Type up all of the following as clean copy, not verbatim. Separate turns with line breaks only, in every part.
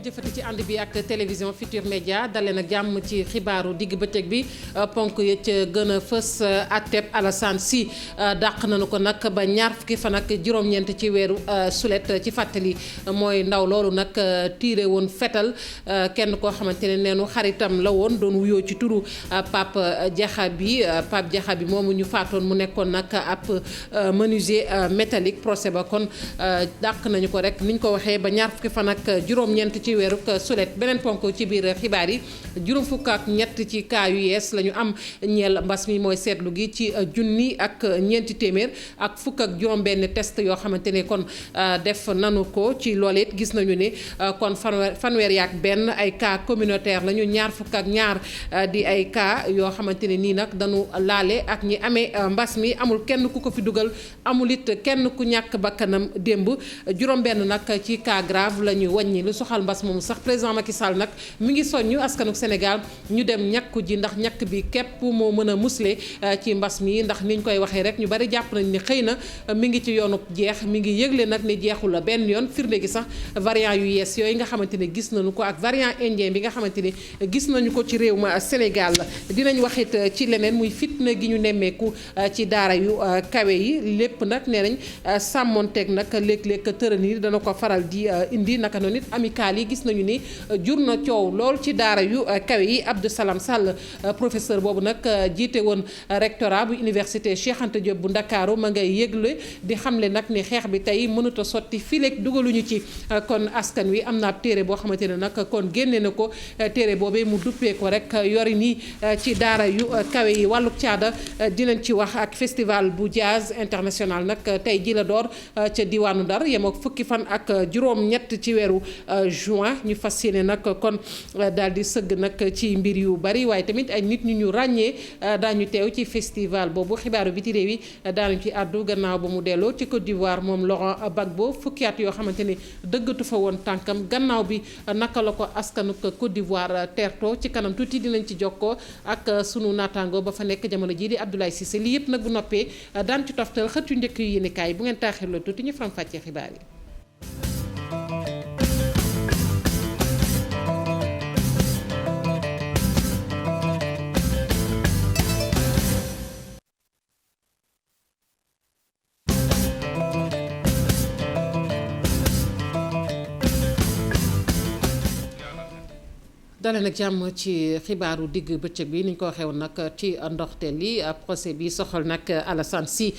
jëfati ci ànd bi ak télévision Futur Média dalee nag jàmm ci xibaaru digg bëccëg bi ponk ya ca gën a fës atteb Alassane Sy dàq nañu ko nag ba ñaar fukki fan ak juróom-ñeent ci weeru sulet ci fàttali mooy ndaw loolu nag tiire woon fetal kenn koo xamante ne neenu xaritam la woon doon wuyoo ci turu Pape Diakhaby moomu ñu faatoon mu nekkoon nag ab menuisier métallique procès ba kon dàq nañu ko rek niñ ko waxee ba ñaar fukki fan ak juróom-ñeent ci weeru sulet beneen ponk ci biir xibaar yi juróom fukk ak ñett ci cas yu yees la ñu am ñeel mbas mi mooy seetlu gi ci junni ak ñeenti téeméer ak fukk ak juróom-benn test yoo xamante ne kon def nanu ko ci loolu it gis nañu ne kon fanweer yaak benn ay cas communautaire la ñu ñaar fukk ak ñaar di ay cas yoo xamante ne nii nag dañu laale ak ñi amee mbas mi amul kenn ku ko fi dugal amul it kenn ku ñàkk bakkanam démb juróom-benn nag ci cas grave la ñu wàññi lu soxal mbas moomu sax président Macky Sall nag mi ngi soññu askanu Sénégal ñu dem ñàkku ji ndax ñàkk bi képp moo mën a musle ci mbas mi ndax niñ koy waxee rek ñu bari jàpp nañ ni xëy na mi ngi ci yoonu jeex mi ngi yëgle nag ni jeexul la benn yoon firnde gi sax variant yu yees yooyu nga xamante ne gis nañu ko ak variant indien bi nga xamante ne gis nañu ko ci réew ma Sénégal dinañ waxit ci leneen muy fitna gi ñu nemmeeku ci daara yu kawe yi lépp nag nee nañ sàmmonteeg nag léeg-léeg tërën yi dana ko faral di indi naka noonu it amical yi gis nañu ni jur na coow lool ci daara yu kawe yi Abdou Salam Sall professeur boobu nag jiite woon rectorat bu université Cheikh Anta Diop bu Ndakaaru ma ngay yëgle di xamle nag ni xeex bi tey mënut a sotti fileeg dugaluñu ci kon askan wi am na ab téere boo xamante ne nag kon génne na ko téere boobee mu duppee ko rek yori nii ci daara yu kawe yi wàlluk caada dinañ ci wax ak festival bu jazz international nag tey ji la door ca diwaanu Ndar yem ak fukki fan ak juróom-ñett ci weeru juin ñu fas yéene nag kon daal di sëgg nag ci mbir yu bari waaye tamit ay nit ñu ràññee daañu teew ci festival boobu xibaaru biti réew yi daañu ci àddu gannaaw ba mu delloo ci Côte d'Ivoire moom Laurent Gbagbo fukki at yoo xamante ne dëggatu fa woon tànkam gannaaw bi naka la ko askanu Côte d'Ivoire teertoo ci kanam tuuti dinañ ci jokkoo ak sunu naataango ba fa nekk jamono jii di Abdoulaye Cissé lii yëpp nag bu noppee daan ci toftal xët yu njëkk yu yéenekaay bu ngeen taaxirloo tuuti ñu faram fàccee xibaar yi. dale nag jàmm ci xibaaru digg bëccëg bi ni ñu ko waxee woon nag ci ndoxteel li procès bi soxal nag Alassane Sy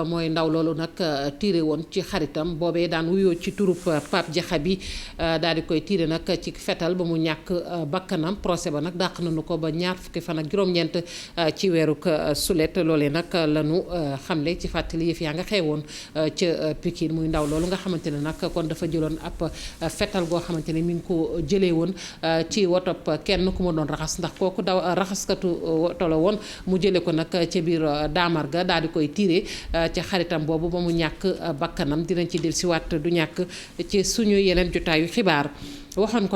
mooy ndaw loolu nag tiire woon ci xaritam boobee daan wuyoo ci turub Pape Diakhaby daal di koy tiire nag ci fetal ba mu ñàkk bakkanam procès ba nag dàq nañu ko ba ñaar fukki fan ak juróom-ñeent ci weeru sulet loolee nag lañu xamle ci fàttali yëf yaa nga xewoon ca Pikine muy ndaw loolu nga xamante ne nag kon dafa jëloon ab fetal goo xamante ne mi ngi ko jëlee woon ci woto kenn ku ma doon raxas ndax kooku daw raxaskatu woto la woon mu jële ko nag ca biir daamar ga daal di koy tiire ca xaritam boobu ba mu ñàkk bakkanam dinañ ci dellusiwaat du ñàkk ci suñu yeneen jotaayu xibaar waxoon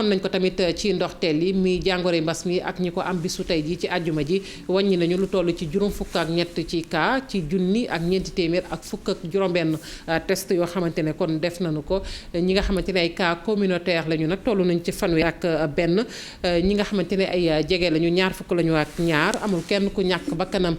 nañ ko tamit ci ndoxteel yi mi jàngoro mbas mi ak ñi ko am bisu tey ji ci àjjuma ji wàññi nañu lu toll ci juróom fukk ak ñett ci cas ci junni ak ñeenti téeméer ak fukk ak juróom-benn test yoo xamante ne kon def nañu ko ñi nga xamante ne ay cas communautaire lañu nag toll nañ ci fanweer ak benn ñi nga xamante ne ay jege lañu ñaar fukk lañu ak ñaar amul kenn ku ñàkk bakkanam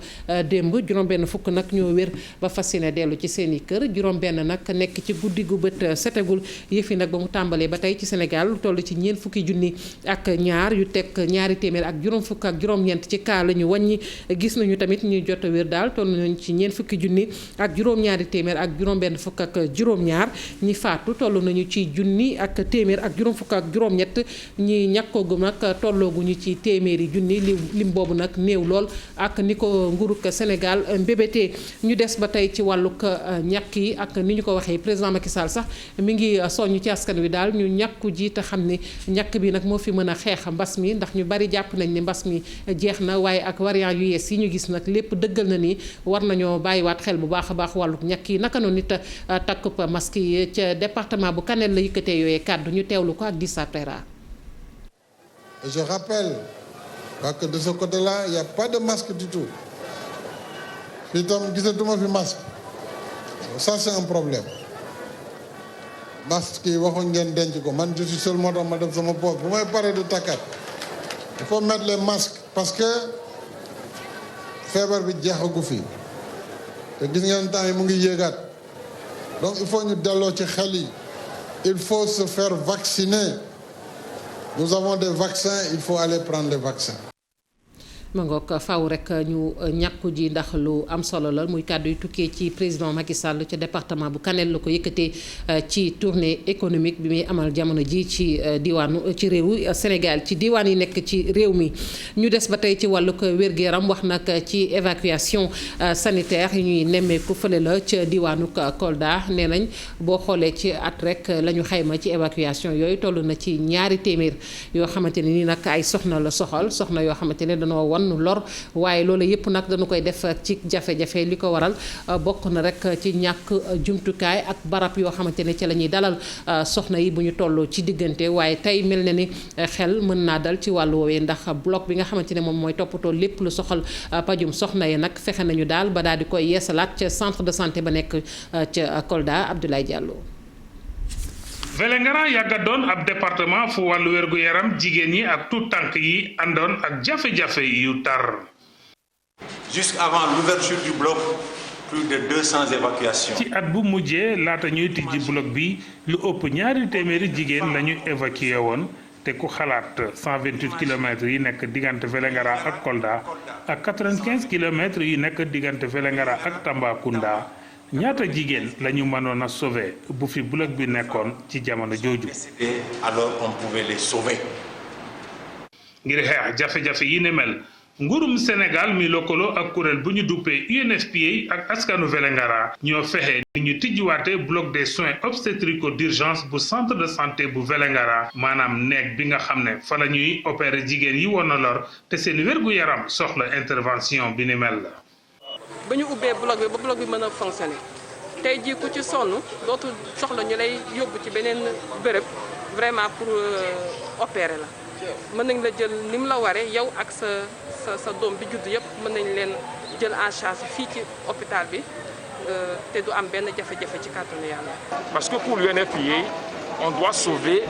démb juróom-benn fukk nag ñoo wér ba fas yéene dellu ci seen i kër juróom-benn nag nekk ci guddi gu bët setegul yëfi nag ba mu tàmbalee ba tey ci Sénégal lu toll ci ñeent fukki junni ak ñaar yu teg ñaari téeméer ak juróom fukk ak juróom-ñeent ci cas la ñu wàññi gis nañu tamit ñuy jot a wér daal toll nañu ci ñeent fukki junni ak juróom-ñaari téeméer ak juróom-benn fukk ak juróom-ñaar ñi faatu toll nañu ci junni ak téeméer ak juróom fukk ak juróom-ñett ñi ñàkkoogu nag tollooguñu ci téeméeri junni lim boobu nag néew lool ak ni ko nguurug Sénégal mbébétee ñu des ba tey ci wàllug ñàkk yi ak ni ñu ko waxee président Macky Sall sax mi ngi soññ ci askan wi daal ñu ñàkku ji te xam ni ñàkk bi nag moo fi mën a xeex mbas mi ndax ñu bari jàpp nañ ni mbas mi jeex na waaye ak variant yu yees yi ñu gis nag lépp dëggal na ni war nañoo bàyyiwaat xel bu baax a baax wàlluk ñàkk yi naka noonu nit takkub masque yi ca département bu Kanel la yëkkatee yooyee kàddu ñu teewlu ko ak Dissa Tera.
Je rappelle que de ce côté-là il n'y a pas de masque du tout fii tam gisatuma fi masque ça c'est un problème masque yi waxuñ ngeen denc ko man je suis seul moo tax ma def sama poche bu may paree du takkat il faut mettre les masques parce que feebar bi jeexagu fi te gis ngeen temps yi mu ngi yéegaat donc il faut ñu delloo ci xel yi il faut se faire vacciner nous avons des vaccins il faut aller prendre les vaccins.
ma ngoog faaw rek ñu ñàkku ji ndax lu am solo la muy kàddu yu tukkee ci président Macky Sall ci département bu Kanel la ko yëkkatee ci tournée économique bi muy amal jamono ji ci ci réewu Sénégal ci diwaan yi nekk ci réew mi. ñu des ba tey ci wàllug wér-gu-yaram wax nag ci évacuation sanitaire yi ñuy nemmeeku fële la ca diwaanu Kolda nee nañ boo xoolee ci at rek la ñu xayma ci évacuation yooyu toll na ci 200 téeméer yoo xamante ne ni nag ay soxna la soxal soxna yoo xamante ne dañoo won lor waaye loolu yëpp nag dañu koy def ci jafe-jafe li ko waral bokk na rek ci ñàkk jumtukaay ak barab yoo xamante ne ci la ñuy dalal soxna yi bu ñu toll ci diggante waaye tey mel na ni xel mën naa dal ci wàllu woowee ndax bloc bi nga xamante ne moom mooy toppatoo lépp lu soxal pajum soxna yi nag fexe nañu daal ba daal di koy yeesalaat ca centre de santé ba nekk ca Kolda Abdoulaye Diallo.
Vélingara yàgga doon ab département fu wàllu wérgu yaram jigéen ñi ak tout tànk yi àndoon ak jafe-jafe yu tar.
Jusqu'avant l'ouverture du bloc, plus de 200 évacuations.
ci at bu mujjee laata ñuy tijji bloc bi lu ëpp 200 jigéen la ñu évacué woon te ku xalaat 128 kilomètres yi nekk diggante Vélingara ak Kolda ak 95 kilomètres yi nekk diggante Vélingara ak Tambacounda. ñaata jigéen la ñu mënoon a sauver bu fi bloc bi nekkoon ci jamono jooju.
alors on pouvait les sauver.
ngir xeex jafe-jafe yi ne mel nguurum Sénégal mi lëkkaloo ak kuréel bu ñu duppee UNFPA ak askanu Vélingara ñoo fexe ni ñu tijjiwaate bloc des soins obstétricaux d'urgence bu centre de santé bu Vélingara maanaam néeg bi nga xam ne fa la ñuy opérer jigéen yi woon na lor te seen wérgu yaram soxla intervention bi ni mel la.
ba ñu ubbee bloc bi ba bloc bi mën a fonctionner tey jii ku ci sonn dootul soxla ñu lay yóbbu ci beneen béréb vraiment pour opérer la mën nañ la jël ni mu la waree yow ak sa doom bi judd yëpp mën nañ leen jël en charge fii ci hôpital bi te du am benn jafe-jafe ci kàttanu yàlla.
Parce que pour l'UNFPA on doit sauver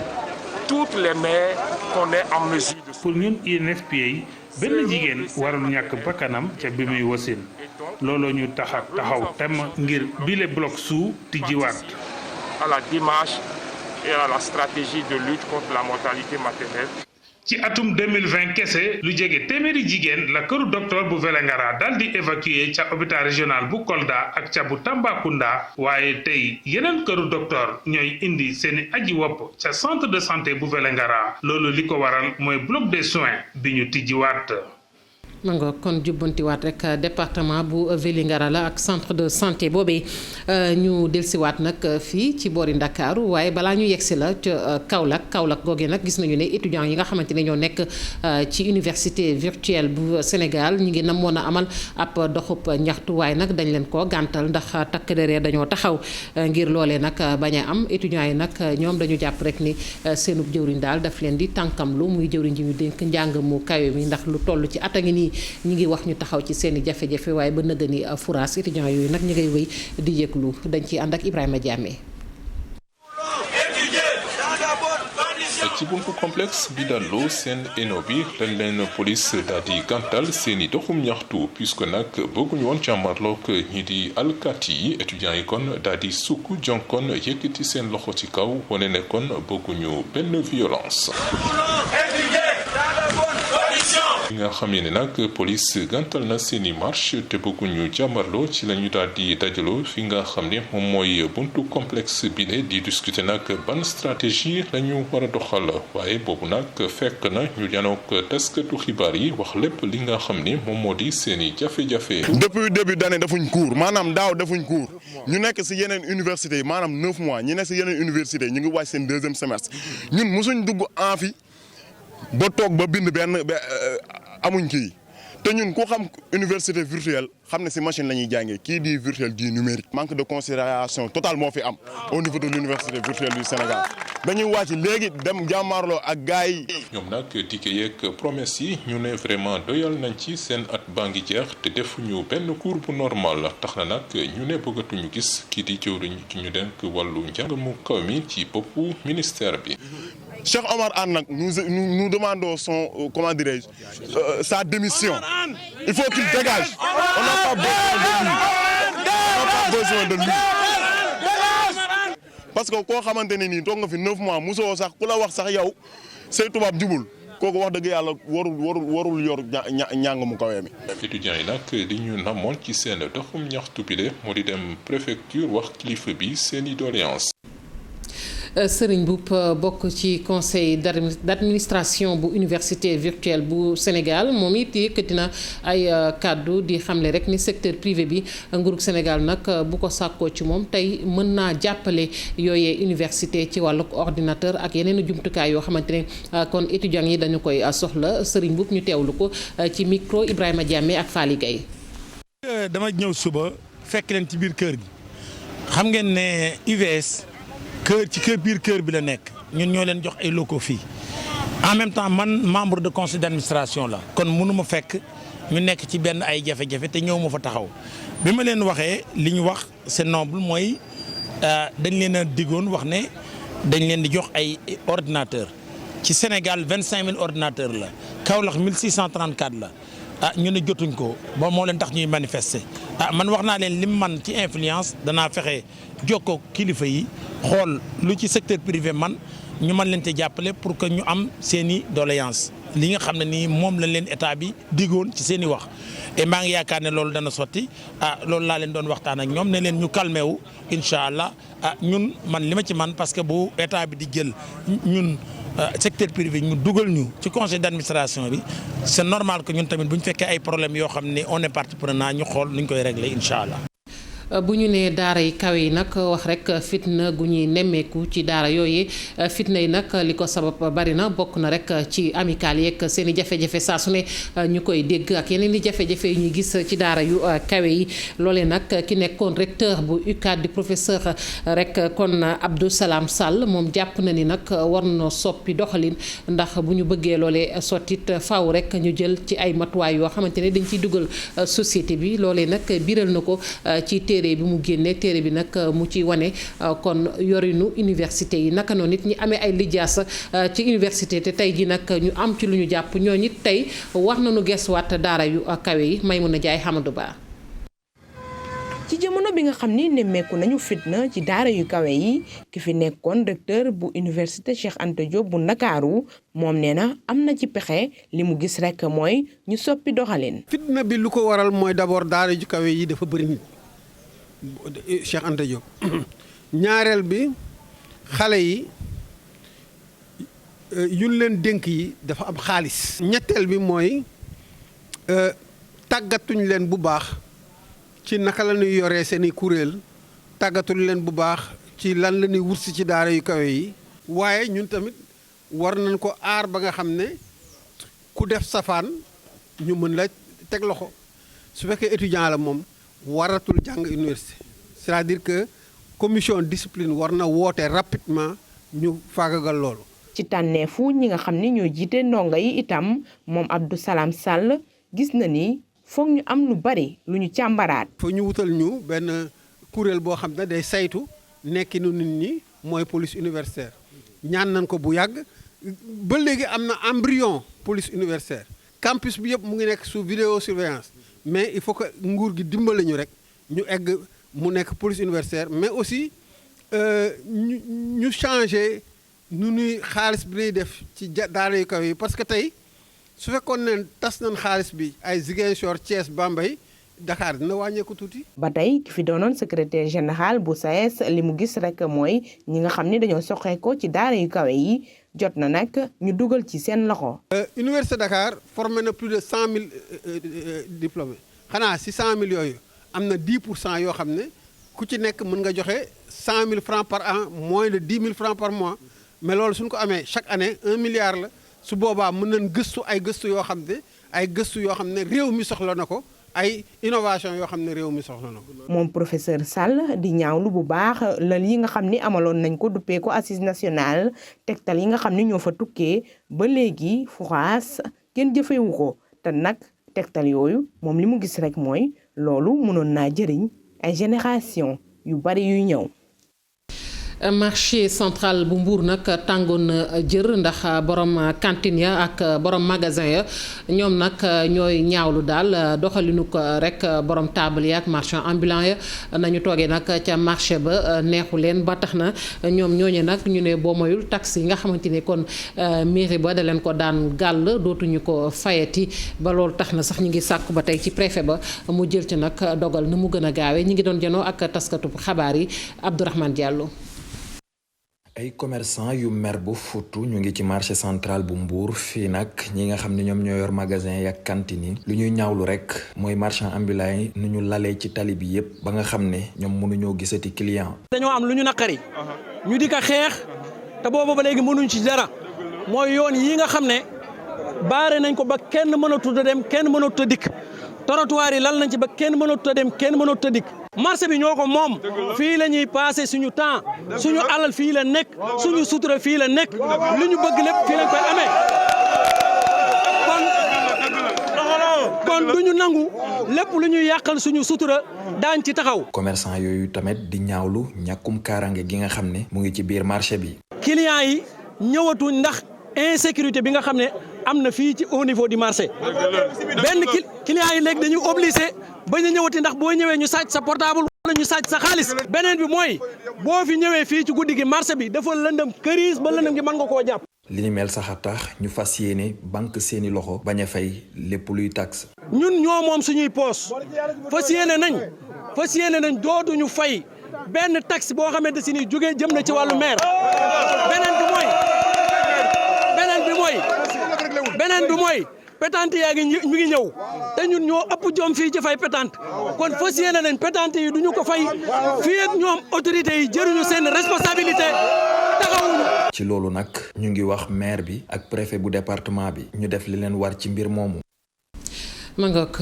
toutes les mères qu'on est en mesure de.
pour ñun UNFPA benn jigéen warul ñàkk bakkanam ca bi muy wasin looloo ñu taxaw tem ngir bile bloc sous tijjiwaat.
à la démarche et à la stratégie de lutte contre la mortalité maternelle.
ci atum 2020 kese lu jege téeméeri jigéen la këru docteur bu Vélingara daal di évacuer ca hôpital régional bu Kolda ak ca bu Tambacounda waaye tey yeneen këru docteur ñooy indi seeni aji wopp ca centre de santé bu Vélingara loolu li ko waral mooy bloc des soins bi ñu tijjiwaat.
ma nga kon jubbantiwaat rek département bu Vélingara la ak centre de santé boobee ñu delsiwaat nag fii ci boori Ndakaaru waaye balaa ñu yegsi la ca Kaolack googee nag gis nañu ne étudiants yi nga xamante ne ñoo nekk ci université virtuelle bu Sénégal ñi ngi namoon a amal ab doxub ñaxtu waaye nag dañ leen ko gàntal ndax takk der dañoo taxaw ngir loolee nag bañ a am étudiants yi nag ñoom dañu jàpp rek ni seenub jëwriñ daal daf leen di tànkamlu muy jëwriñ ji ñu dénk njàng mu kawe mi ndax lu toll ci at a ngi nii ñi ngi wax ñu taxaw ci seen i jafe-jafe waaye ba nëgë ni furaas étudiants yooyu nag ñu ngay wéy di yëglu dañ ciy ànd ak Ibrahima Diamé.
ci buntu complexe bi dallu seen eno bi lañ leen police daal di gàntal seen i doxum ñaxtu puisque nag bëgguñu woon càmmarloog ñi di alkaati yi étudiants yi kon daal di sukk jonkon yëkkati seen loxo ci kaw wane ne kon bëgguñu benn violence. bi nga xam ne nag police gàntal na seeni marche te bëgguñu jàmmarloo ci la ñu daal di dajaloo fi nga xam ne moom mooy buntu complexe bi ne di discuter nag ban stratégie la ñu war a doxal waaye boobu nag fekk na ñu janook taskatu xibaar yi wax lépp li nga xam ne moom moo di seeni jafe-jafe.
depuis début d'année defuñ cours maanaam daaw defuñ cours ñu nekk si yeneen université yi maanaam 9 mois ñu nekk si yeneen université ñu ngi wàcc seen 2e semestre ñun mosuñ dugg amphi ba toog ba bind benn amuñ kii te ñun ku xam université virtuelle xam ne si machine la ñuy jàngee kii di virtuel di numérique. manque de considération totale moo fi am au niveau de l'université virtuelle du Sénégal. dañuy wàcc léegi dem jàmmaarloo ak gars yi.
ñoom nag ticket yeeg promesse yi ñu ne vraiment doyal nañ ci seen at baa ngi jeex te defuñu benn cours bu normal tax na nag ñu ne bëggatuñu gis kii di jëwriñ ci ñu denk wàllu njàng mu kaw mi ci boppu ministère bi.
Cheikh Omar Anne nag nous demandons son comment dirais-je sa démission. Il faut qu'il dégage. On n'a pas besoin de lui. Parce que koo xamante ne nii toog nga fi 9 mois musoo sax ku la wax sax yow say tubaab jubul kooku wax dëgg yàlla warul yor ñàng mu kawee mi.
étudiants yi nag li ñu namoon ci seen doxum ñaxtu bi de moo di dem préfecture wax kilifa bi seeni doléance.
Serigne Mboup bokk ci conseil d'administration bu université virtuelle bu Sénégal moom it yëkkati na ay kàddu di xamle rek ni secteur privé bi nguurug Sénégal nag bu ko sàkkoo ci moom tey mën naa jàppale yooyee université ci wàllug ordinateur ak yeneen jumtukaay yoo xamante ne kon étudiants yi dañu koy soxla Serigne Mboup ñu teewlu ko ci micro Ibrahima Diamé ak Fally Gueye.
dama ñëw suba fekk leen ci biir kër gi xam ngeen ne UVS. biir kër bi la nekk ñun ñoo leen jox ay locaux fii en même temps man membre de conseil d'administration la kon mënu ma fekk ñu nekk ci benn ay jafe-jafe te ñëw ma fa taxaw bi ma leen waxee li ñu wax c'est noble mooy dañ leen a diggoon wax ne dañ leen di jox ay ordinateur ci Sénégal 25000 ordinateurs la Kaolack 1634 la ñu ne jotuñ ko ba moo leen tax ñuy manifester man wax naa leen lim man ci influence danaa fexe jokkoo kilifa yi xool lu ci secteur privé man ñu mën leen te jàppale pour que ñu am seeni doléance li nga xam ne nii moom lañ leen état bi diggoon ci seeni wax et maa ngi yaakaar ne loolu dana sotti loolu laa leen doon waxtaan ak ñoom ne leen ñu calmé wu incha allah ñun man li ma ci man parce que bu état bi di jël ñun secteur privé ñu dugal ñu ci conseil d'administration bi c'est normal que ñun tamit bu ñu fekkee ay problèmes yoo xam ne on est partie prenante ñu xool nuñ koy régler incha allah.
bu ñu nee daara yi kawe yi nag wax rek fitna gu ñuy nemmeeku ci daara yooyu fitna yi nag li ko sabab bari na bokk na rek ci amical yeeg seen i jafe-jafe saa su ne ñu koy dégg ak yeneen i jafe-jafe yu ñuy gis ci daara yu kawe yi loolee nag ki nekkoon recteur bu UCAD di professeur rek kon Abdou Salam Sall moom jàpp na ni nag war na soppi doxalin ndax bu ñu bëggee loolee sottit faaw rek ñu jël ci ay matuwaay yoo xamante ne dañ ciy dugal société bi loolee nag biral na ko ci téere bi mu génne téere bi nag mu ci wane kon yorinu université yi naka noonu nit ñi amee ay lijaasa ci université te tey ji nag ñu am ci lu ñu jàpp ñoo nit tey war nañu gestuwaat daara yu kawe yi Maymuna Jaay Hamadou Ba.
ci jamono bi nga xam ni nemmeeku nañu fitna ci daara yu kawe yi ki fi nekkoon recteur bu université Cheikh Anta Diop bu Ndakaaru moom nee na am na ci pexe li mu gis rek mooy ñu soppi doxalin.
fitna bi lu ko waral mooy d'abord daara yu kawe yi dafa bëri nit Cheikh Anta Diop ñaareel bi xale yi yuñ leen dénk yi dafa am xaalis. ñetteel bi mooy tàggatuñ leen bu baax ci naka la ñuy yoree seeni kuréel tàggatuñ leen bu baax ci lan la ñuy wutsi ci daara yu kawe yi. waaye ñun tamit war nañ ko aar ba nga xam ne ku def safaan ñu mën la teg loxo su fekkee étudiant la moom. waratul jàng université c'est-à-dire que commission discipline war na woote rapidement ñu faagagal loolu.
ci tànneefu ñi nga xam ni ñoo jiite ndongo yi itam moom Abdou Salam Sall gis na ni foog ñu am lu bari lu ñu càmbaraat.
foog ñu wutal ñu benn kuréel boo xam ne day saytu nekkinu nit ñi mooy police universitaire ñaan nañ ko bu yàgg ba léegi am na embryon police universitaire campus bi yëpp mu ngi nekk sous vidéosurveillance. mais il faut que nguur gi dimbali ñu rek ñu egg mu nekk police universitaire mais aussi ñu changer nu ñuy xaalis bi ñuy def ci daara yu kaw yi parce que tey su fekkoon ne tas nañ xaalis bi ay Ziguinchor Thiès Bambey Dakar dina wàññeeku tuuti.
ba tey ki fi doonoon secrétaire général bu SAES li mu gis rek mooy ñi nga xam ni dañoo soqeekoo ci daara yu kawe yi jot na nag ñu dugal ci seen loxo.
Université Dakar formé na plus de 100 000 diplômés xanaa si 100 000 yooyu am na 10% yoo xam ne ku ci nekk mën nga joxe 100 000 francs par an moins de 10 000 francs par mois mais loolu suñ ko amee chaque année 1 milliard la su boobaa mën nañ gëstu ay gëstu yoo xam ne réew mi soxla na ko ay innovation yoo xam ne réew mi soxla na ko.
moom professeur Sall di ñaawlu bu baax lal yi nga xam ni amaloon nañ ko duppee ko assise nationale tegtal yi nga xam ni ñoo fa tukkee ba léegi fuxaas kenn jëfewu ko te nag tegtal yooyu moom li mu gis rek mooy loolu mënoon naa jëriñ ay génération yu bari yuy ñëw.
marché central bu Mbour nag tàngoon jër ndax borom cantine ya ak borom magasin ya ñoom nag ñooy ñaawlu daal doxalinu ko rek borom table ya ak marchand ambulant ya nañu toogee nag ca marché ba neexu leen ba tax na ñoom ñooñu nag ñu ne boo moyul taxe yi nga xamante ni kon mairie ba da leen ko daan gàll dootuñu ko fayati ba loolu tax na sax ñu ngi sàkku ba tey ci préfet ba mu jël ci nag dogal na mu gën a gaawee ñi ngi doon janoo ak taskatu xabaar yi Abdourahmane Diallo.
ay commerçant yu mer bu futu ñu ngi ci marché central bu Mbour fii nag ñi nga xam ne ñoom ñoo yor magasin yi ak cantine yi lu ñuy ñaawlu rek mooy marchand ambulant yi nu ñu lalee ci tali bi yépp ba nga xam ne ñoom mënuñoo gisati client.
dañoo am lu ñu naqari ñu di ko xeex te boobu ba léegi mënuñ ci dara mooy yoon yi nga xam ne baare nañ ko ba kenn mënatut a dem kenn mënatut a dikk trottoir yi lal nañ ci ba kenn mënatut a dem kenn mënatut a dikk. marché bi ñoo ko moom fii la ñuy passé suñu temps suñu alal fii la nekk suñu sutura fii la nekk lu ñu bëgg lépp fii lañ koy amee kon du ñu nangu lépp lu ñuy yàqal suñu sutura daañ ci taxaw.
commerçant yooyu tamit di ñaawlu ñàkkum kaarange gi nga xam ne mu ngi ci biir marché bi.
clients yi ñëwatuñ ndax insécurité bi nga xam ne am na fii ci au niveau du marché benn clients yi léegi dañuy obligé bañ a ñëwati ndax boo ñëwee ñu sàcc sa portable wala ñu sàcc sa xaalis. beneen bi mooy boo fi ñëwee fii ci guddi gi marché bi dafa lëndëm këriis ba lëndëm gi mën nga koo jàpp.
li ni mel sax a tax ñu fas yéene banque seeni loxo bañ a fay lépp luy taxe.
ñun ñoo moom suñuy poos fas yéene nañ dootuñu fay benn taxe boo xamante si ni jógee jëm na ci wàllu maire. beneen bi mooy pétante yaa ngi mi ngi ñëw te ñun ñoo ëpp jom fii ci fay pétante kon fas yéene nañ pétante yi duñu ko fay fii ak ñoom autorités yi jëruñu seen responsabilité taxawuñu.
ci loolu nag ñu ngi wax maire bi ak préfet bu département bi ñu def li leen war ci mbir moomu.
ma ngoog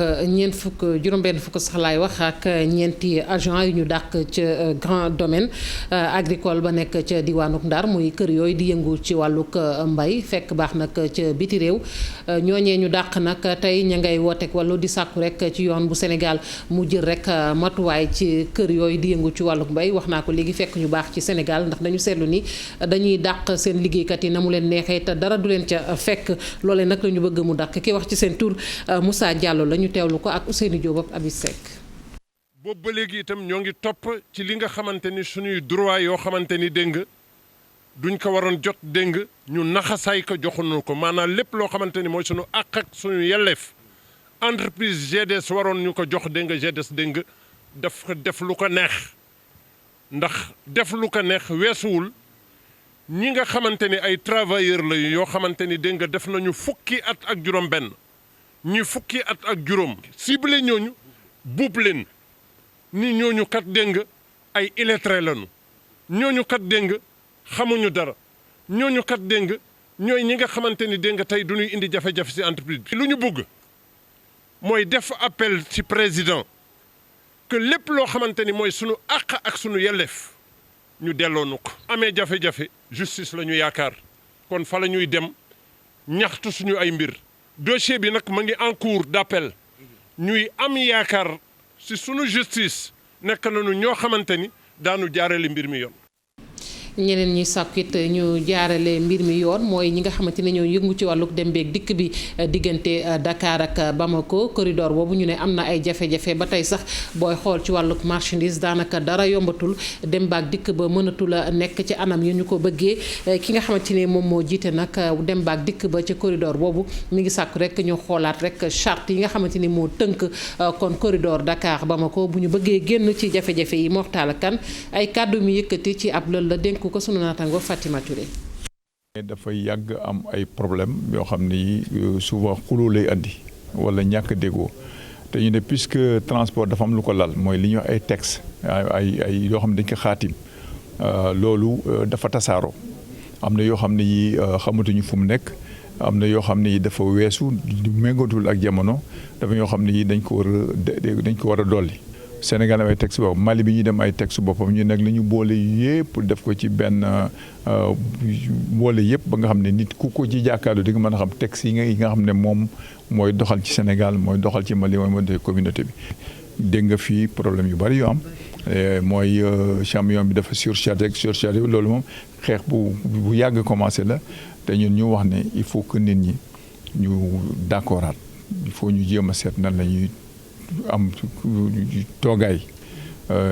juróom-benn fukk sax laay wax ak ñeenti agent yu ñu dàq ca grand domaine agricole ba nekk ca diwaanuk Ndar muy kër yooyu di yëngu ci wàllug mbay fekk baax nag ca biti réew ñooñee ñu dàq nag tey ña ngay wooteek wàllu di sàkku rek ci yoon bu Sénégal mu jël rek matuwaay ci kër yooyu di yëngu ci wàllug mbay wax naa ko léegi fekk ñu baax ci Sénégal ndax dañu seetlu ni dañuy dàq seen liggéeykat yi na mu leen neexee te dara du leen ca fekk loolee nag la ñu bëgg mu dàq ki wax ci seen tur Moussa Diallo la ñu teewlu ko ak Ousseynou Diop ak Abi Seck.
boobu ba léegi itam ñoo ngi topp ci li nga xamante ni suñuy droit yoo xamante ni dégg nga duñ ko waroon jot dégg nga ñu naxasaay ko joxuñu ko maanaam lépp loo xamante ni mooy suñu àq ak suñu yelleef entreprise GDS waroon ñu ko jox dégg nga GDS dégg nga def lu ko neex ndax def lu ko neex weesuwul ñi nga xamante ni ay travailleurs la yoo xamante ni dégg nga def nañu fukki at ak juróom-benn. ñi fukki at ak juróom ciblé ñooñu buub leen ni ñooñu kat dégg nga ay illettré lañu ñooñu kat dégg nga xamuñu dara ñooñu kat dégg nga ñooy ñi nga xamante ni dégg nga tey du ñuy indi jafe-jafe ci entreprise bi. lu ñu bëgg mooy def appel ci président que lépp loo xamante ni mooy sunu àq ak sunu yelleef ñu delloo nu ko. amee jafe-jafe justice la ñu yaakaar kon fa la ñuy dem ñaxtu suñu ay mbir. dossier bi nag ma ngi en cours d'appel ñuy am yaakaar ci sunu justice nekk nañu ñoo xamante ni daanu jaarale mbir mi yoon.
ñeneen ñi sàkku it ñu jaarale mbir mi yoon mooy ñi nga xamante ne ñoo yëngu ci wàlluk dem beeg dikk bi diggante Dakar ak Bamako corridor boobu ñu ne am na ay jafe-jafe ba tey sax booy xool ci wàlluk marchandise daanaka dara yombatul dem baak dikk ba mënatul a nekk ci anam yu ñu ko bëggee ki nga xamante ne moom moo jiite nag dem baak dikk ba ci corridor boobu mi ngi sàkku rek ñu xoolaat rek charte yi nga xamante ni moo tënk kon corridor Dakar Bamako bu ñu bëggee génn ci jafe-jafe yi Moxtaala Kan ay kàddu mi yëkkati ci ab lël la dénk ko sunu naataango Fatima Touré.
dafay yàgg am ay problème yoo xam ni souvent xuloo lay andi wala ñàkk déggoo te ñu ne puisque transport dafa am lu ko lal mooy li ñuy wax ay texte ay yoo xam ne dañ ko xaatim loolu dafa tasaaroo am na yoo xam ne yi xamatuñu fu mu nekk am na yoo xam ne dafa weesu du méngootul ak jamono dafa yoo xam ne yi dañ ko war a dolli. Sénégal am ay texte boppam Mali bi ñuy dem ay texte boppam ñu nag la ñu boole yëpp def ko ci benn boole yëpp ba nga xam ne nit ku ko ci jàkkaarloo di nga mën a xam texte yi nga xam ne moom mooy doxal ci Sénégal mooy doxal ci Mali mooy doxal communauté bi. dégg nga fii problème yu bari yu am mooy camion bi dafa surchargé loolu moom xeex bu yàgg commencé la te ñun ñu wax ne il faut que nit ñi ñu d'accordaat il faut ñu jéem a seet nan la ñuy am toogaay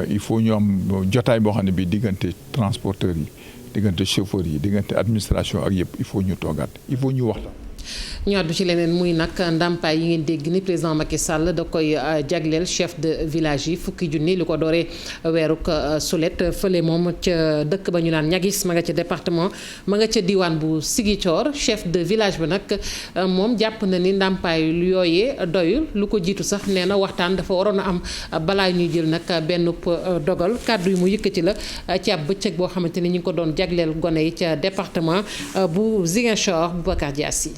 il faut ñu am jotaay boo xam ne bii diggante transporteurs yi diggante chauffeurs yi diggante administration ak yëpp il faut ñu toogaat il faut ñu waxtaan.
ñu àddu ci leneen muy nag ndàmpaay yi ngeen dégg ni président Macky Sall da koy jagleel chef de village yi fukki junni li ko dooree weeruk sulet fële moom ca dëkk ba ñu naan ñagis ma nga ca département ma nga ca diwaan bu Ziguinchor chef de village bi nag moom jàpp na ni ndàmpaay lu yooyee doyul lu ko jiitu sax nee na waxtaan dafa waroon a am balaa ñuy jël nag benn dogal kàddu yi mu yëkkati la ci ab bëccëg boo xamante ni ñu ngi ko doon jagleel gone yi ca département bu Ziguinchor Boubacar Diassi.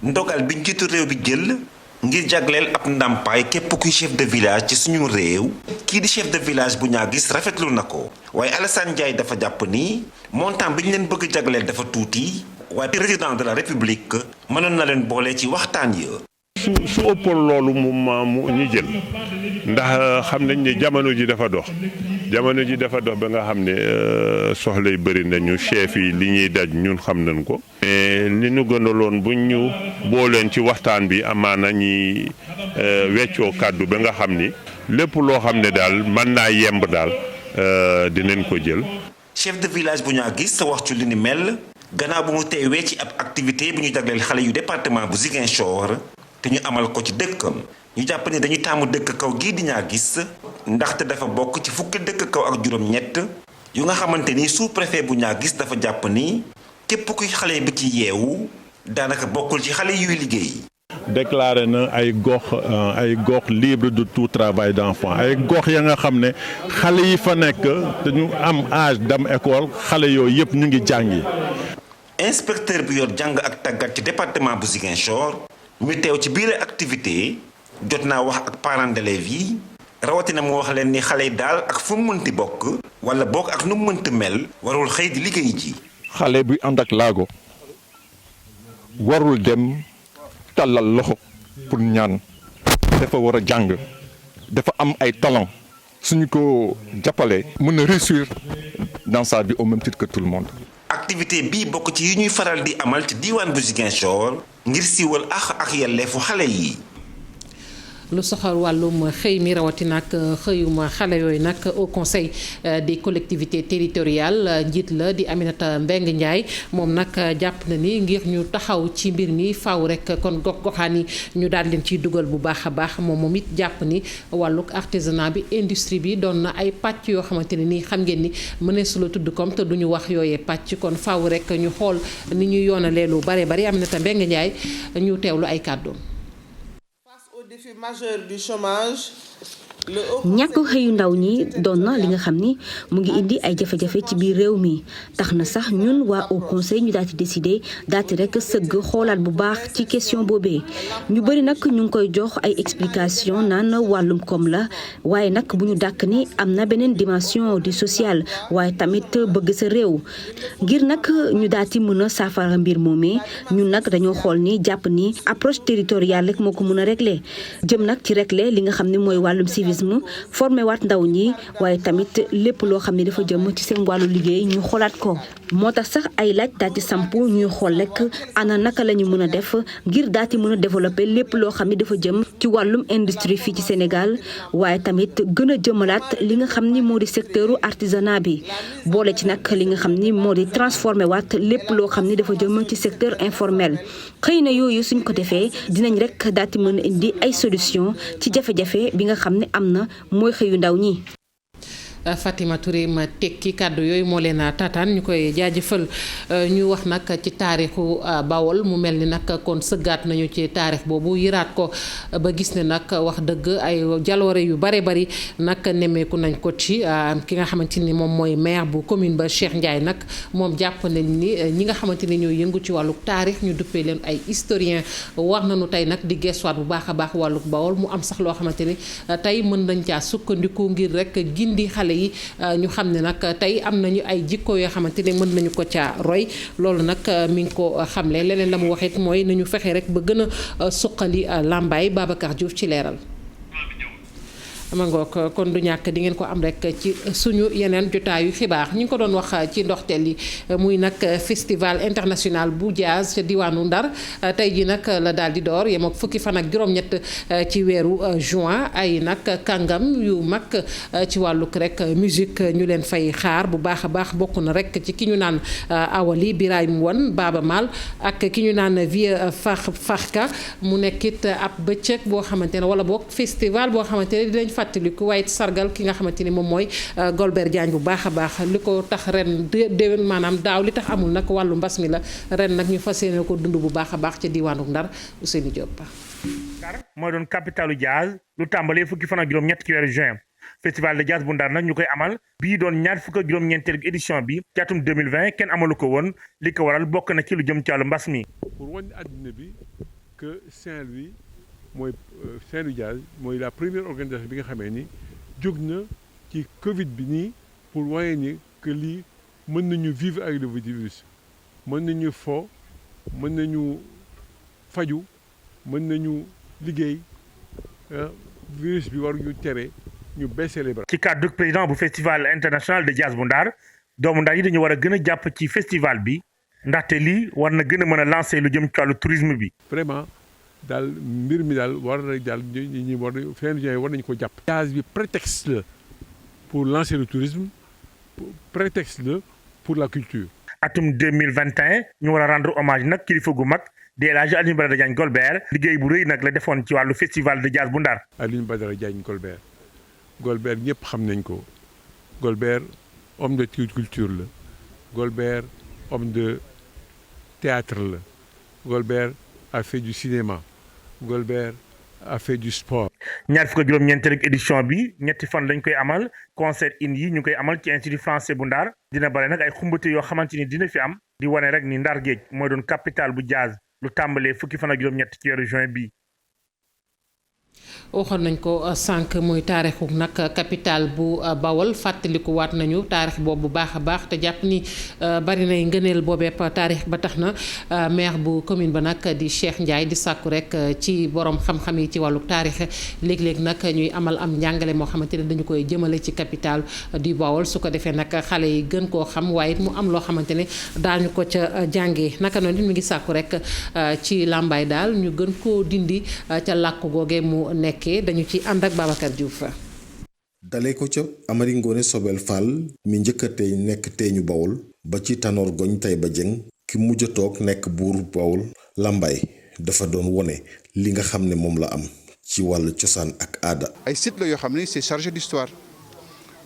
ndogal bi njiitu réew bi jël ngir jagleel ab ndàmpaay képp kuy chef de village ci suñu réew kii di chef de village bu ñaa gis rafetlu na ko waaye Alassane Ndiaye dafa jàpp ni montant bi ñu leen bëgg jagleel dafa tuuti waaye président de la république mënoon na leen boole ci waxtaan yi.
su ëppoon loolu mu ñu jël ndax xam nañ ne jamono ji dafa dox ba nga xam ne soxla yu bëri nañu chef yi li ñuy daj ñun xam nañ ko. mais li ñu gënaloon buñ ñu booleen ci waxtaan bi amaana ñi weccoo kàddu ba nga xam ni lépp loo xam ne daal mën naa yemb daal dinañ ko jël.
chef de village bu ñaa gis sa wax ci li ni mel gannaaw bu mu teewee ci ab activité bu ñu jagleel xale yu département bu Ziguinchor. te ñu amal ko ci dëkkam ñu jàpp ne dañuy taamu dëkk kaw gii di ñaa gis ndaxte dafa bokk ci fukki dëkk kaw ak juróom-ñett yu nga xamante ni sous-préfet bu ñaa gis dafa jàpp ni képp kuy xale bi ci yeewu daanaka bokkul ci xale yuy liggéey.
déclaré na ay gox libre de tout travail d'enfant ay gox ya nga xam ne xale yi fa nekk dañu am âge dem école xale yooyu yëpp ñu ngi jàngi.
inspecteur bi yor jàng ak tàggat ci département bu Ziguinchor. mu teew ci biir activité jot naa wax ak parents d'élèves yi rawatina mu wax leen ni xale yi daal ak fu mu mënti bokk wala bokk ak nu mu mënti mel warul xëy di liggéey ji.
xale bi ànd ak laago warul dem tàllal loxo pour ñaan dafa war a jàng dafa am ay talent suñu ko jàppalee mën na réussir dans sa vie au même titre que tout le monde.
activité bii bokk ci yi ñuy faral di amal ci diiwaan bu Ziguinchor ngir siiwal ak yelleefu xale yi.
lu soxal wàllum xëy mi rawatina ak xëyum xale yooyu nag au conseil des collectivités territoriales njiit la di Aminata Mbengue Ndiaye moom nag jàpp na ni ngir ñu taxaw ci mbir mi faaw rek kon gox-goxaan yi ñu daal leen ciy dugal bu baax a baax moom it jàpp ni wàllug artisanat bi industrie bi doon na ay pàcc yoo xamante ne nii xam ngeen ni mëneesu la tudd comme te duñu wax yooyee pàcc kon faaw rek ñu xool ni ñu yoonalee lu bare bari Aminata Mbengue Ndiaye ñu teewlu ay kàddoom.
Défi majeur du chômage.
ñàkk xëyu ndaw ñi doon na li nga xam ni mu ngi indi ay jafe-jafe ci biir réew mi tax na sax ñun waa au conseil ñu daal di décider daal di rek sëgg xoolaat bu baax ci question boobee ñu bëri nag ñu ngi koy jox ay explication naan wàllum koom la waaye nag bu ñu dàkk ni am na beneen dimension di sociale waaye tamit bëgg sa réew ngir nag ñu daal di mën a saafara mbir moomee ñun nag dañoo xool ni jàpp ni approche territoriale rek moo ko mën a régler jëm nag ci régler li nga xam ne mooy wàllum civisme formé waat ndaw ñi waaye tamit lépp loo xam ne dafa jëm ci seen wàllu liggéey ñu xoolaat ko moo tax sax ay laaj daal di samp ñuy xool rek ana naka la ñu mën a def ngir daal di mën a développer lépp loo xam ne dafa jëm ci wàllum industrie fii ci Sénégal waaye tamit gën a jëmalaat li nga xam ni moo di secteuru artisanat bi boole ci nag li nga xam ni moo di transformé waat lépp loo xam ni dafa jëm ci secteur informel xëy na yooyu suñ ko defee dinañ rek daal di mën a indi ay solution ci jafe-jafe bi nga xam ne am na mooy xëyu ndaw ñi.
Fatima Touré ma tekki kàddu yooyu moo leen taataan ñu koy jaajëfal. ñu wax nag ci taarixu Bawol mu mel ni nag kon sëggaat nañu ci taarix boobu yiraat ko ba gis ne nag wax dëgg ay jaloore yu bare bari nag nemmeeku nañ ko ci ki nga xamante ni moom mooy maire bu commune ba Cheikh Ndiaye nag moom jàpp nañ ni ñi nga xamante ni ñoo yëngu ci wàllu taarix ñu duppee leen ay historien war nañu tey nag di gestuwaat bu baax a baax wàllu Bawol mu am sax loo xamante ni tey mën nañ caa sukkandiku ngir rek gindi xale yi ñu xam ne nag tey am nañu ay jikko yoo xamante ne mën nañu ko caa roy loolu nag mi ngi ko xamle leneen la mu waxit mooy nañu fexe rek ba gën a suqali Lambaye Babacar Diouf ci leeral. ma ngoog kon du ñàkk di ngeen ko am rek ci suñu yeneen jotaayu xibaar ñu ngi ko doon wax ci ndoxteel yi muy nag festival international bu jazz ca diwaanu Ndar tey ji nag la daal di door yem ak fukki fan ak juróom-ñett ci weeru juin ay nag kàngam yu mag ci wàllug rek musique ñu leen fay xaar bu baax a baax bokk na rek ci ki ñu naan Awali Birahim Wan Baba Mal ak ki ñu naan Vieux Farka mu nekkit ab bëccëg boo xamante ne wala boog festival boo xamante ne dinañ fàttaliku waaye sargal ki nga xamante ni moom mooy Golbert Diagne bu baax a baax li ko tax ren déwén maanaam daaw li tax amul nag wàllu mbas mi la ren nag ñu fas yéene ko dund bu baax a baax ca diwaanu Ndar Ousseynou Diop.
Ndar mooy doon capitalu jazz lu tàmbalee fukki fan ak juróom-ñett ci weeru juin festival de jazz bu Ndar nag ñu koy amal bii doon ñaar fukk ak juróom-ñeenteelu édition bi ci atum 2020 kenn amalu ko woon li ko waral bokk na ci lu jëm ci wàllu mbas mi.
pour wan àddina bi que Saint-Louis mooy Saint-Louis Jazz mooy la première organisation bi nga xamee ni jóg na ci Covid bi nii pour wane ni que lii mën nañu vivre avec le virus mën nañu fo mën nañu faju mën nañu liggéey virus bi waruñu tere ñu baisser les bras.
ci kàddu président bu festival international de jazz bu Ndar doomu Ndar yi dañu war a gën a jàpp ci festival bi ndaxte lii war na gën a mën a lancer lu jëm ci wàllu tourisme bi.
vraiment. daal mbir mi daal war na daal ñi war nañu ko jàpp. jazz bi prétexte la pour lancer le tourisme prétexte la pour la culture.
atum 2021 ñu war a rendre hommage nag kilifa gu mag di El Hadj Alioune Badara Diagne Golbert liggéey bu rëy nag la defoon ci wàllu festival de jazz bu Ndar.
Alioune Badara Diagne Golbert ñëpp xam nañ ko Golbert homme de culture la Golbert homme de théâtre la Golbert a fait du cinéma. Golbert a fait du sport.
ñaar fukk ak juróom-ñeenteelu édition bi ñetti fan lañ koy amal concert in yi ñu koy amal ci institut français bu Ndar dina bare nag ay xumbate yoo xamante ni dina fi am di wane rek ni Ndar géej mooy doon capital bu jazz lu tàmbalee fukki fan ak juróom-ñett ci weeru juin bi.
waxoon nañ ko sànq muy taarixu nag capital bu Bawol fàttaliku waat nañu taarix boobu bu baax a baax te jàpp ni bari nay ngëneel boobeep taarix ba tax na maire bu commune ba nag di Cheikh Ndiaye di sàkku rek ci borom xam-xam yi ci wàllu taarix léeg-léeg nag ñuy amal am njàngale moo xamante ne dañu koy jëmale ci capital du Bawol su ko defee nag xale yi gën koo xam waaye it mu am loo xamante ne daañu ko ca jàngee naka noonu mi ngi sàkku rek ci Lambaye daal ñu gën koo dindi ca làkk googee mu nekkee dañu ci ànd ak Babacar Diouf.
dalee ko ca Amari Ngoone Sobel Fall mi njëkk a tey nekk teeñu Bawol ba ci Tanor Goñ Tayba Jeng ki mujj a toog nekk buur Bawol Lambaye dafa doon wone li nga xam ne moom la am ci wàllu cosaan ak aada.
ay site la yoo xam ne c'est chargé d'histoire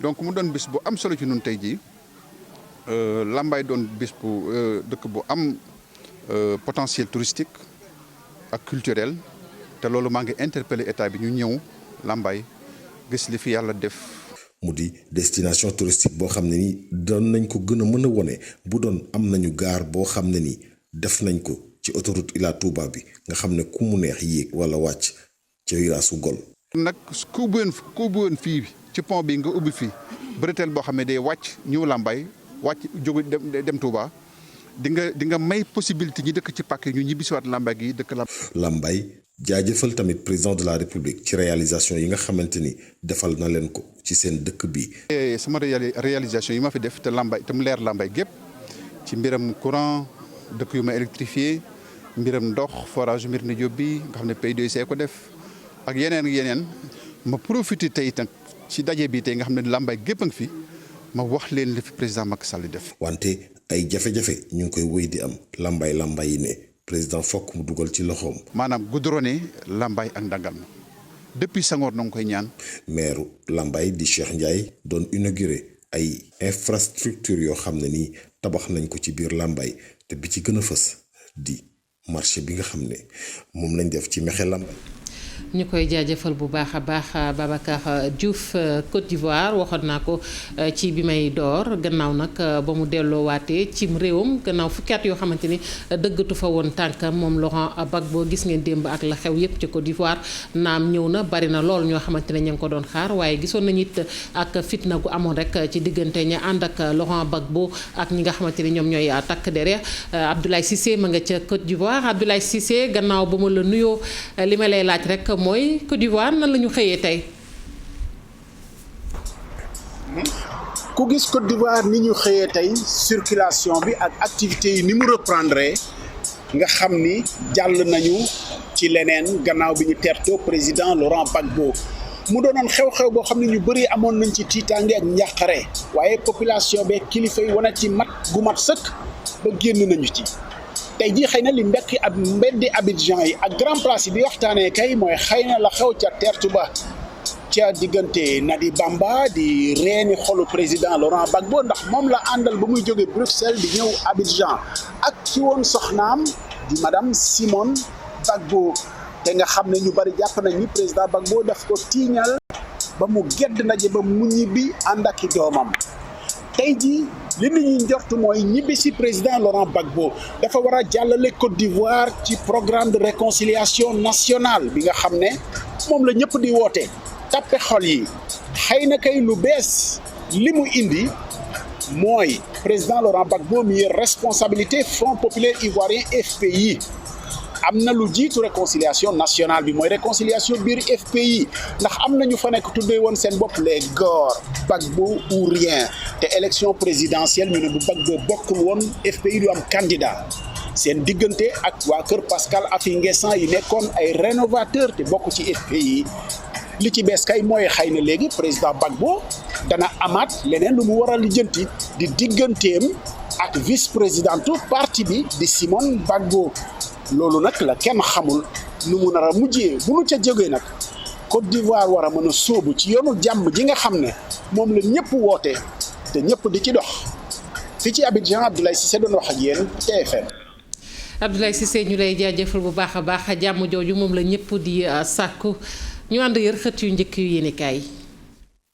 donc mu doon bis bu am solo ci ñun tey jii Lambaye doon bis bu dëkk bu am potentiel touristique ak culturel. te loolu maa ngi interpellé état bi ñu ñëw Lambaye gis li fi yàlla def.
mu di destination touristique boo xam ne ni doon nañ ko gën a mën a wone bu doon am nañu gaar boo xam ne ni def nañ ko ci autoroute Ila Touba bi nga xam ne ku mu neex yéeg wala wàcc ca Wiraasu Gol.
nag ku ubbiwoon fii ci pont bi nga ubbi fii bretelle boo xam ne day wàcc ñëw Lambaye wàcc jógu dem Touba di nga may possibilité ñi dëkk ci pàkk ñu ñibbisiwaat Lambaye gi dëkk
Lambaye jaajëfal tamit président de la république ci réalisation yi nga xamante ni defal na leen ko ci seen dëkk bi.
sama réalisation yi ma fi def te Lambaye te mu leer Lambaye gépp ci mbiram courant dëkk yu ma électrifié mbiram ndox forage Médina Diop bi nga xam ne PUDC ko def ak yeneen ma profité tey itam ci daje bi tey nga xam ne Lambaye gépp a ngi fi ma wax leen li fi président Macky Sall def.
wante ay jafe-jafe ñu ngi koy wéy di am Lambaye yi ne. président fokk mu dugal ci loxoom.
maanaam goudronné Lambaye ak Ndangalma depuis Senghor na nga koy ñaan.
maire Lambaye di Cheikh Ndiaye doon inauguré ay infrastructure yoo xam ne nii tabax nañ ko ci biir Lambaye te bi ci gën a fës di marché bi nga xam ne moom lañ def ci Mekhe Lambaye.
ñu koy jaajëfal bu baax a baax Babacar Diouf. Côte d'Ivoire waxoon naa ko ci bi may door gannaaw nag ba mu delloowaatee cim réewam gannaaw fukki at yoo xamante ni dëggatu fa woon tànkam moom Laurent Gbagbo gis ngeen démb ak la xew yépp ci Côte d'Ivoire naam ñëw na bari na lool ñoo xamante ne ña ngi ko doon xaar waaye gisoon nañu it ak fitna gu amoon rek ci diggante ña ànd ak Laurent Gbagbo ak ñi nga xamante ni ñoom ñooy takk dere Abdoulaye Cissé ma nga ca Côte d'Ivoire Abdoulaye Cissé gannaaw ba ma la nuyoo li ma lay laaj rek mooy Côte d'Ivoire nan la ñu xëyee tey.
ku gis Côte d'Ivoire ni ñu xëyee tey circulation bi ak activités yi ni mu reprendre nga xam ni jàll nañu ci leneen gannaaw bi ñu tertoo président Laurent Gbagbo mu doonoon xew-xew boo xam ne ñu bëri amoon nañ ci tiitaange ak njàqare waaye population beeg kilifa yi wane ci mat gu mat sëkk ba génn nañu ci. tey jii xëy na li mbeddi Abidjan yi ak grand place yi bi waxtaanee kay mooy xëy na la xew ca tertu ba ca diggante Nadi Bamba di reeni xolu président Laurent Gbagbo ndax moom la àndal ba muy jóge Bruxelles di ñëw Abidjan ak ci woon soxnaam di madame Simone Gbagbo te nga xam ne ñu bari jàpp nañ ni président Gbagbo daf ko tiiñal ba mu gedd ndaje ba mu ñibbi ànd ak i doomam tey jii li nit ñi njort mooy ñibbi si président Laurent Gbagbo dafa war a jàllale Côte d'Ivoire ci programme de réconciliation nationale bi nga xam ne moom la ñëpp di woote tappe xol yi xëy na kay lu bees li mu indi mooy président Laurent Gbagbo mi responsabilité Front populaire ivoirien FPI am na lu jiitu réconciliation nationale bi mooy réconciliation biir FPI ndax am na ñu fa nekk tuddee woon seen bopp les Gor Gbagbo ou rien te élection présidentielle ñu ne bu Gbagbo bokkul woon FPI du am candidat seen diggante ak waa kër Pascal Affi-N'Guessan yi nekkoon ay rénovateur te bokk ci FPI li ci bees kay mooy xëy na léegi président Gbagbo dana amaat leneen lu mu war a lijjanti di digganteem ak vice présidentu parti bi di Simone Gbagbo loolu nag la kenn xamul nu mu nar a mujjee bu nu ca jógee nag Côte d'Ivoire war a mën a sóobu ci yoonu jàmm ji nga xam ne moom la ñëpp woote te ñëpp di ci dox fi ci Abidjan Abdoulaye Cissé doon wax ak yéen TFM.
Abdoulaye Cissé ñu lay jaajëfal bu baax a baax jàmm jooju moom la ñëpp di sàkku ñu ànd yër xët yu njëkk yu yéenekaay yi.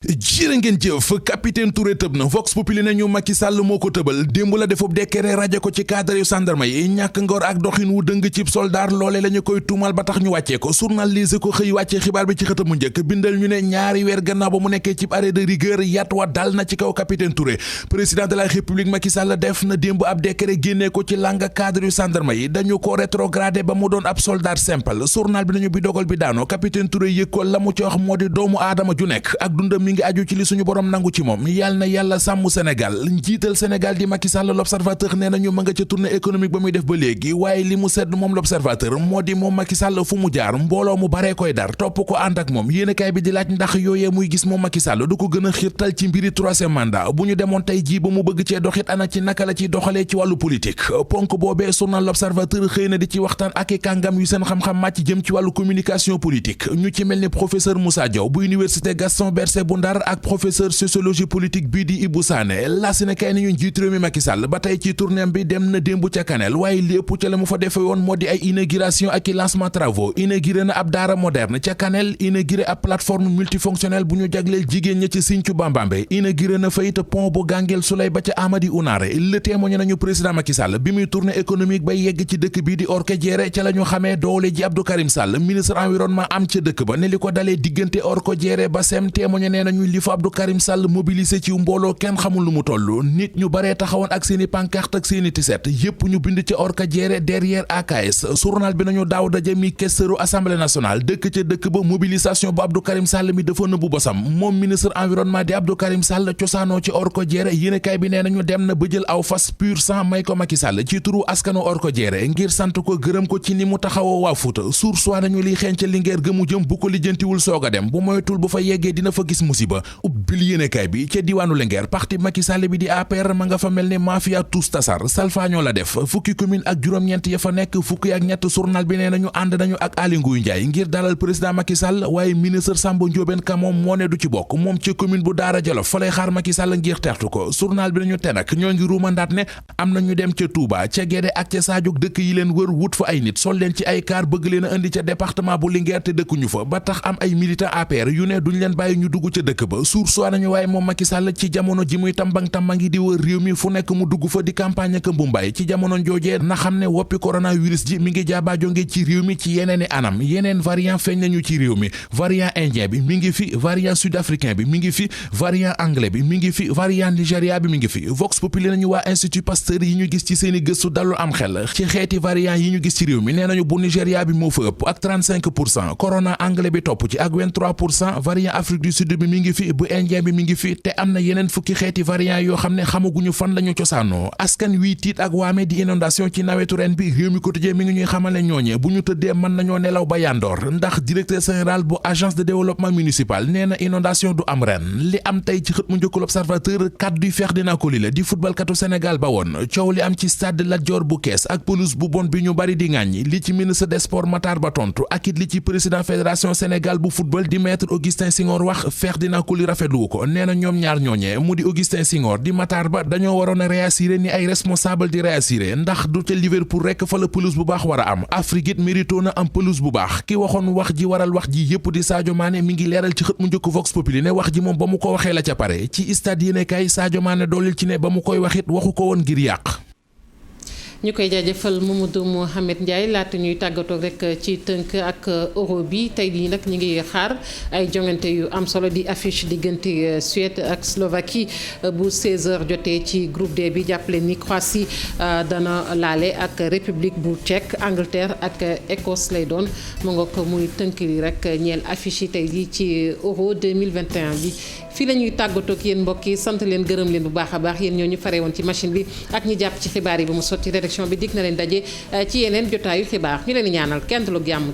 jërë ngeen jëf capitaine Touré tëb na Vox Populi nañu Macky Sall moo ko tëbal démb la defub décret rajo ko ci cadre yu gendarme yi ñàkk ngor ak doxin wu dëng cib soldaar loole la ñu koy tuumal ba tax ñu wàccee ko journaliste ko xëy wàccee xibaar bi ci xëtam mu njëkk bindal ñu ne ñaari weer gannaaw ba mu nekkee cib arrêt de rigueur yat wa dal na ci kaw capitaine Touré président de la république Macky Sall def na démb ab décret génnee ko ci langa cadre yu gendarme yi dañu ko rétrogradé ba mu doon ab soldat simple journal bi nañu bi dogal bi daano capitaine Touré yëg ko la mu ci wax moo di doomu aadama ju nekk ak dundam mi ngi aju ci li suñu borom nangu ci moom yàlla na yàlla sàmm Sénégal njiital Sénégal di Macky Sall l'observateur nee nañu ma nga ca tournée économique ba muy def ba léegi waaye li mu sedd moom l'observateur moo di moom Macky Sall fu mu jaar mbooloo mu baree koy dar topp ko ànd ak moom yéenekaay bi di laaj ndax yooyee muy gis moom Macky Sall du ko gën a xiirtal ci mbiri troisième mandat bu ñu demoon tey jii ba mu bëgg cee doxit ana ci naka la ciy doxalee ci wàllu politique ponk boobee journal l'observateur xëy na di ci waxtaan ak i kàngam yu seen xam-xam màcc jëm ci wàllu communication politique ñu ci mel ni professeur Moussa Diaw bu université Gaston Berger bu Ndar ak professeur sociologie politique bii di Ibou Sané la si ne kay nañu njiit réew mi Macky Sall ba tey ci tournéem bi dem na démb ca Kanel waaye li ëpp ca la mu fa defe woon moo di ay inauguration ak i lancement travaux inauguré na ab daara moderne ca Kanel inauguré ab plateforme multifonctionnelle bu ñu jagleel jigéen ña ci Sinthiou Bambambe inauguré na fa it pont bu Ganguel Souley ba ca Amady Ounaare le témoigné nañu président Macky Sall bi muy tournée économique ba yegg ci dëkk bii di Orkadiéré ca la ñu xamee doole ji Abdou Karim Sall ministre environnement am ca dëkk ba ne li ko dalee diggante Orkadiéré ba sem témoigné nee nañu li fa Abdou Karim Sall mobilisé ci mbooloo kenn xamul lu mu toll nit ñu baree taxawoon ak seeni pancarte ak seeni tiset yépp ñu bind ci Orkadiéré derrière AKS journal bi nañu daaw daje mi questeuru assemblée nationale dëkk ca dëkk ba mobilisation bu Abdou Karim Sall mi dafa nëbbu bosam moom ministre environnement di Abdou Karim Sall cosaanoo ci Orkadiéré yéenekaay bi nee nañu dem na ba jël aw fas pur sang may ko Macky Sall ci turu askanu Orkadiéré ngir sant ko gërëm ko ci ni mu taxawoo waa Fuuta source waa nañu liy xeeñ ca Linguère ga mu jëm bu ko lijjantiwul soog a dem bu moytul bu fa yeggee dina fa gis musiba ubbil yéenekaay bi ca diwaanu Linguère parti Macky Sall bi di APR ma nga fa mel ne mafia tous tasar salfaañoo la def fukki commune ak juróom-ñeent ya fa nekk fukki ak ñett journal bi nee nañu ànd nañu ak Aly Ngouille Ndiaye ngir dalal président Macky Sall waaye ministre Samba Ndiobène Ka moom moo ne du ci bokk moom ca commune bu Daara Jolof fa lay xaar Macky Sall ngir teertu ko journal bi nañu te nag ñoo ngi ruumandaat ne am na ñu dem ca Touba ca Guédé ak ca Sadio dëkk yi leen wër wut fa ay nit sol leen ci ay car bëgg leen a indi ca département bu Linguère te dëkkuñu fa ba tax am ay militant APR yu ne duñ leen bàyyi ñu dugg ca dëkk ba suur nañu waaye moom Macky Sall ci jamono ji muy tambang-tambangi di wër réew mi fu nekk mu dugg fa di campagne ak mbumbaay ci jamono joojee na xam ne woppi coronavirus ji mi ngi jaabaajonge ci réew mi ci yeneeni anam yeneen variant feeñ nañu ci réew mi variant indien bi mi ngi fi variant sud-africain bi mi ngi fi variant anglais bi mi ngi fi variant Nigéria bi mi ngi fi Vox Populi nañu waa Institut Pasteur yi ñu gis ci seeni gëstu dallu am xel ci xeeti variant yi ñu gis ci réew mi nee nañu bu Nigéria bi moo fa ëpp ak 35% corona anglais bi topp ci ak 23% variant Afrique du Sud bi mi ngi fi bu indien bi mi ngi fi te am na yeneen fukki xeeti variant yoo xam ne xamaguñu fan lañu cosaanoo askan wi tiit ak waame di inondation ci nawetu ren bi réew mi quotidien mi ngi ñuy xamal ne ñooñe bu ñu tëddee mën nañoo nelaw ba yandoor ndax directeur général bu agence de développement municipal nee na inondation du am ren li am tey ci xët mu njëkk l'Observateur kaddu Ferdinand Coly la di footballkatu Sénégal ba woon coow li am ci stade Lat Dior bu Kees ak pelouse bu bon bi ñu bari di ŋàññi li ci ministre des sports Matar Ba tontu ak it li ci président fédération Sénégal bu football di maître Augustin Senghor wax Ferdinand Coly rafetlu ko nee na ñoom ñaar ñooñee mu di Augustin Senghor di Matar Ba dañoo waroon a réassurer ni ay responsable di réassurer ndax du ca Liverpool rekk fa la pelouse bu baax war a am Afrique it mérito na am pelouse bu baax ki waxoon wax ji waral wax ji yépp di Sadio Mané mi ngi leeral ci xët mu njëkk Vox Populi ne wax ji moom ba mu ko waxee la ca pare ci stade yéenekaay Sadio Mané doolil ci ne ba mu koy waxit waxu ko woon ngir yàq.
ñu koy jaajëfal Mamadou Mohamed Ndiaye laata ñuy tàggatoo rek ci tënk ak euro bi tey jii nag ñu ngi xaar ay jongante yu am solo di affiche diggante Suède ak Slovaquie bu 16h jotee ci groupe D bi jàppale ni Croatie dana laale ak République bu Tchèque Angleterre ak Écosse lay doon mu nga ko muy tënk li rek ñeel affiche yi tey jii ci euro 2021 bi. fii la ñuy tàggatoo ak yéen mbokk yi sant leen gërëm leen bu baax a baax yéen ñoo ñu fare woon ci machine bi ak ñi jàpp ci xibaar yi ba mu sotti rédaction bi dig na leen daje ci yeneen jotaayu xibaar ñu leen di ñaanal kenn du la jàmm